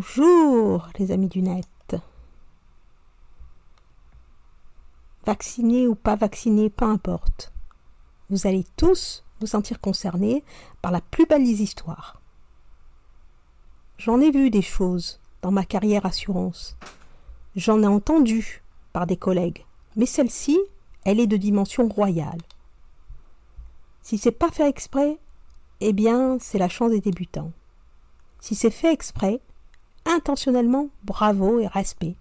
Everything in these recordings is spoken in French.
Bonjour les amis du net. Vaccinés ou pas vaccinés, peu importe. Vous allez tous vous sentir concernés par la plus belle des histoires. J'en ai vu des choses dans ma carrière assurance. J'en ai entendu par des collègues. Mais celle-ci, elle est de dimension royale. Si c'est pas fait exprès, eh bien, c'est la chance des débutants. Si c'est fait exprès, intentionnellement, bravo et respect.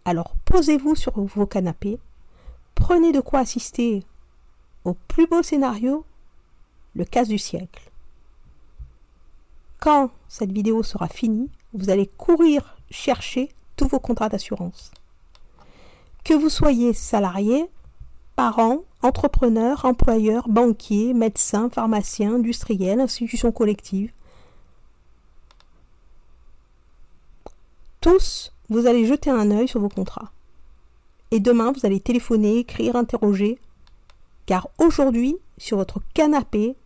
Alors posez-vous sur vos canapés, prenez de quoi assister au plus beau scénario, le casse du siècle. Quand cette vidéo sera finie, vous allez courir chercher tous vos contrats d'assurance. Que vous soyez salarié, parent, entrepreneur, employeur, banquier, médecin, pharmacien, industriel, institution collective, tous, vous allez jeter un œil sur vos contrats. Et demain, vous allez téléphoner, écrire, interroger. Car aujourd'hui, sur votre canapé,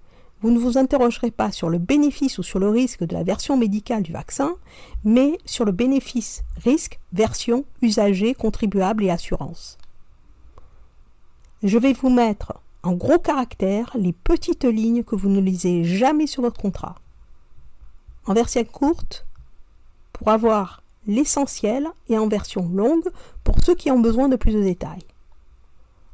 vous ne vous interrogerez pas sur le bénéfice ou sur le risque de la version médicale du vaccin, mais sur le bénéfice, risque, version, usager, contribuable et assurance. Je vais vous mettre en gros caractères les petites lignes que vous ne lisez jamais sur votre contrat. En version courte, pour avoir l'essentiel, et en version longue pour ceux qui ont besoin de plus de détails.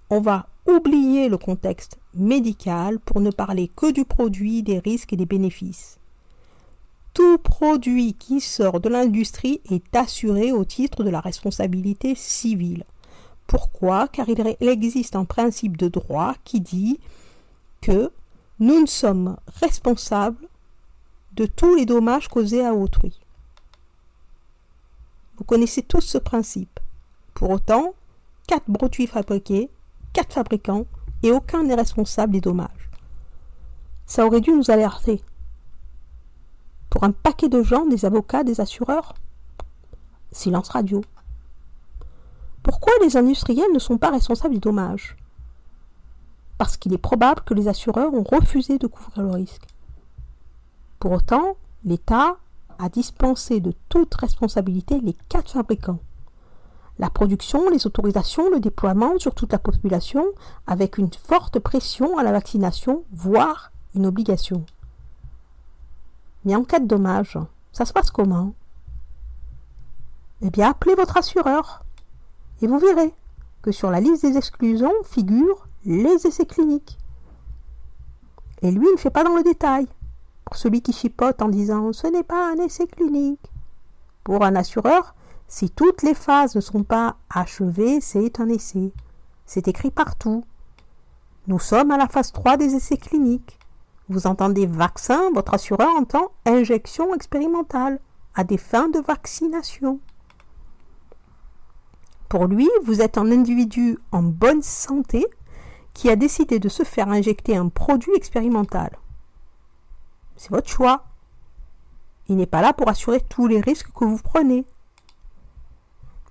On va oublier le contexte médical pour ne parler que du produit, des risques et des bénéfices. Tout produit qui sort de l'industrie est assuré au titre de la responsabilité civile. Pourquoi ? Car il existe un principe de droit qui dit que nous ne sommes responsables de tous les dommages causés à autrui. Vous connaissez tous ce principe. Pour autant, 4 produits fabriqués, 4 fabricants, et aucun n'est responsable des dommages. Ça aurait dû nous alerter. Pour un paquet de gens, des avocats, des assureurs, silence radio. Pourquoi les industriels ne sont pas responsables des dommages ? Parce qu'il est probable que les assureurs ont refusé de couvrir le risque. Pour autant, l'État a dispensé de toute responsabilité les 4 fabricants. La production, les autorisations, le déploiement sur toute la population, avec une forte pression à la vaccination, voire une obligation. Mais en cas de dommage, ça se passe comment ? Eh bien, appelez votre assureur et vous verrez que sur la liste des exclusions figurent les essais cliniques. Et lui, il ne fait pas dans le détail. Pour celui qui chipote en disant « ce n'est pas un essai clinique ». Pour un assureur, si toutes les phases ne sont pas achevées, c'est un essai. C'est écrit partout. Nous sommes à la phase 3 des essais cliniques. Vous entendez vaccin, votre assureur entend injection expérimentale à des fins de vaccination. Pour lui, vous êtes un individu en bonne santé qui a décidé de se faire injecter un produit expérimental. C'est votre choix. Il n'est pas là pour assurer tous les risques que vous prenez.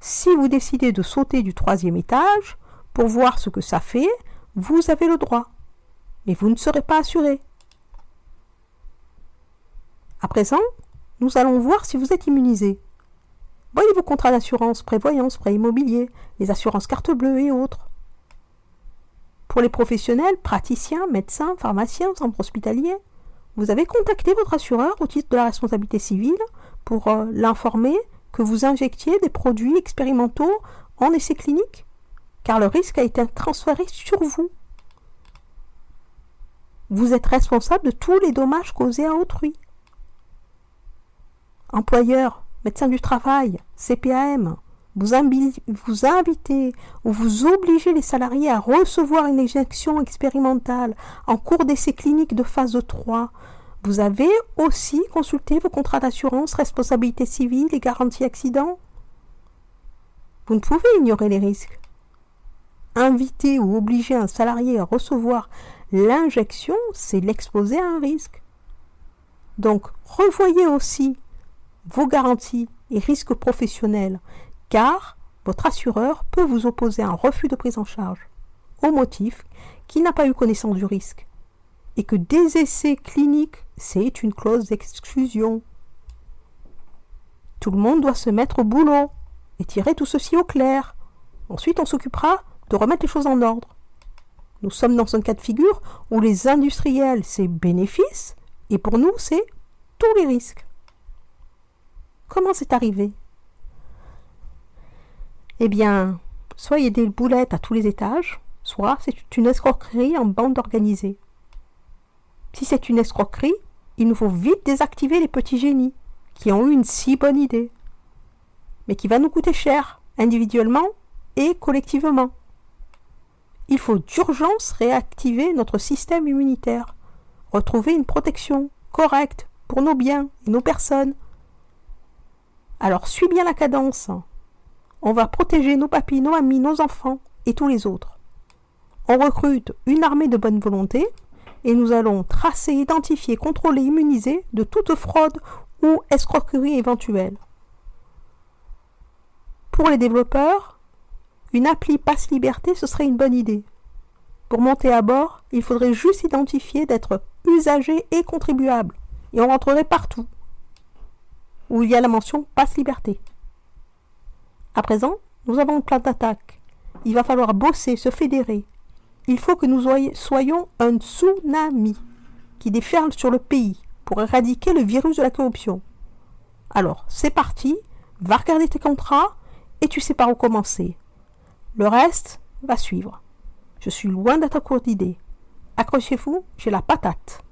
Si vous décidez de sauter du 3e étage pour voir ce que ça fait, vous avez le droit. Mais vous ne serez pas assuré. À présent, nous allons voir si vous êtes immunisé. Voyez vos contrats d'assurance, prévoyance, prêt immobilier, les assurances carte bleue et autres. Pour les professionnels, praticiens, médecins, pharmaciens, centres hospitaliers, vous avez contacté votre assureur au titre de la responsabilité civile pour l'informer que vous injectiez des produits expérimentaux en essai clinique, car le risque a été transféré sur vous. Vous êtes responsable de tous les dommages causés à autrui. Employeur, médecin du travail, CPAM, vous invitez ou vous obligez les salariés à recevoir une injection expérimentale en cours d'essai clinique de phase 3. Vous avez aussi consulté vos contrats d'assurance, responsabilité civile et garantie accident. Vous ne pouvez ignorer les risques. Inviter ou obliger un salarié à recevoir l'injection, c'est l'exposer à un risque. Donc, revoyez aussi vos garanties et risques professionnels, car votre assureur peut vous opposer un refus de prise en charge au motif qu'il n'a pas eu connaissance du risque et que des essais cliniques, c'est une clause d'exclusion. Tout le monde doit se mettre au boulot et tirer tout ceci au clair. Ensuite, on s'occupera de remettre les choses en ordre. Nous sommes dans un cas de figure où les industriels, c'est bénéfice, et pour nous, c'est tous les risques. Comment c'est arrivé? Eh bien, soit il y a des boulettes à tous les étages, soit c'est une escroquerie en bande organisée. Si c'est une escroquerie, il nous faut vite désactiver les petits génies qui ont eu une si bonne idée, mais qui va nous coûter cher, individuellement et collectivement. Il faut d'urgence réactiver notre système immunitaire, retrouver une protection correcte pour nos biens et nos personnes. Alors suis bien la cadence. On va protéger nos papis, nos amis, nos enfants et tous les autres. On recrute une armée de bonne volonté et nous allons tracer, identifier, contrôler, immuniser de toute fraude ou escroquerie éventuelle. Pour les développeurs, une appli Pass Liberté, ce serait une bonne idée. Pour monter à bord, il faudrait juste identifier d'être usager et contribuable. Et on rentrerait partout où il y a la mention Pass Liberté. À présent, nous avons un plan d'attaque. Il va falloir bosser, se fédérer. Il faut que nous soyons un tsunami qui déferle sur le pays pour éradiquer le virus de la corruption. Alors, c'est parti, va regarder tes contrats et tu sais par où commencer. Le reste va suivre. Je suis loin d'être à court d'idées. Accrochez-vous, j'ai la patate.